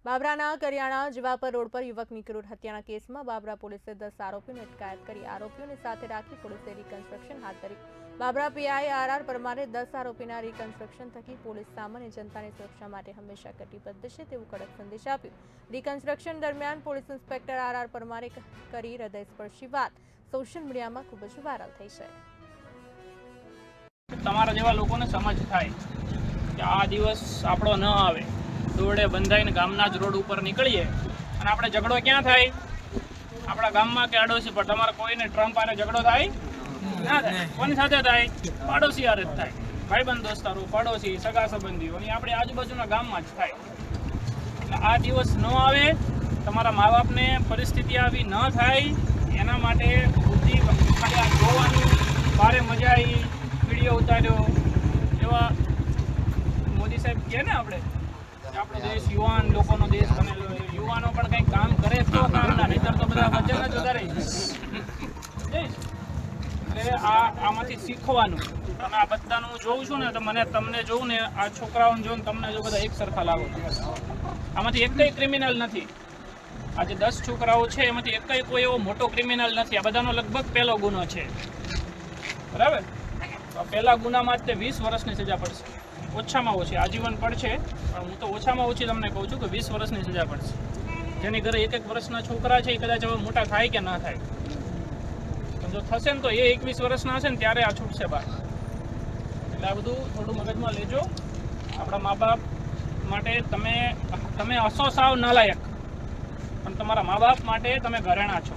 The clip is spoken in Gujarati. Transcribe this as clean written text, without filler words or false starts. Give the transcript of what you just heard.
બાબરાના કરિયાણા જીવાપર રોડ પર યુવકની ક્રૂર હત્યાના કેસમાં બાબરા પોલીસે 10 આરોપીઓની અટકાયત કરી આરોપીઓને સાથે રાખી પોલીસે રિકન્સ્ટ્રક્શન હાથ ધરી બાબરા પીઆઈ આર પરમારે 10 આરોપીના રિકન્સ્ટ્રક્શન થકી પોલીસ સામાન્ય જનતાની સુરક્ષા માટે હંમેશા કટિબદ્ધ છે તેવું કડક સંદેશ આપ્યો। રિકન્સ્ટ્રક્શન દરમિયાન પોલીસ ઇન્સ્પેક્ટર આર પરમારે કરી હૃદયસ્પર્શી વાત સોશિયલ મીડિયામાં ખૂબ જ વાયરલ થઈ છે। તમારા જેવા લોકોને સમજ થાય કે આ દિવસ આપણો ન આવે, દોડે બંધાઈને ગામના જ રોડ ઉપર નીકળીએ અને આપણે ઝઘડો ક્યાં થાય? આપણા ગામમાં કે આડોશી પર। તમારે કોઈને ટ્રમ્પ આને ઝઘડો થાય ના થાય? કોની સાથે થાય? પાડોશી હારે જ થાય। ભાઈબંધ દોસ્તારો, પાડોશી, સગા સંબંધીઓ અને આપણે આજુબાજુના ગામમાં જ થાય। એટલે આ દિવસ ન આવે, તમારા મા બાપને પરિસ્થિતિ આવી ન થાય એના માટે બુદ્ધિ ખાલી આ જોવાની ભારે મજા આવી, વિડીયો ઉતાર્યો। એવા મોદી સાહેબ કહે ને આપણે આપણો દેશ યુવાન લોકોનો દેશ બનેલો, યુવાનો પણ કંઈક કામ કરે તો કામના, નહીતર તો બધા વચન જ વધારે એટલે આમાંથી શીખવાનું। તમે આ બધાનું જોઉં છું ને તો તમને જોઉં ને આ છોકરાઓને જોઉં તમને જો બધા એક સરખા લાગો। આમાંથી એકય ક્રિમિનલ નથી। આજે 10 છોકરાઓ છે એમાંથી એકય કોઈ એવો મોટો ક્રિમિનલ નથી। આ બધાનો લગભગ પહેલો ગુનો છે, બરાબર? તો પહેલા ગુનામાં જ તે 20 વર્ષની સજા પડશે, ઓછામાં ઓછી। આજીવન પડશે પણ હું તો ઓછામાં ઓછી તમને કહું છું કે 20 વર્ષની સજા પડશે। જેની ઘરે 1-1 વર્ષના છોકરા છે એ કદાચ હવે મોટા થાય કે ના થાય, પણ જો થશે ને તો એ 21 વર્ષના હશે ને ત્યારે આ છૂટશે બહાર। એટલે આ બધું થોડું મગજમાં લેજો। આપણા મા બાપ માટે તમે હશો સાવ નાલાયક, પણ તમારા મા બાપ માટે તમે ઘરેણા છો।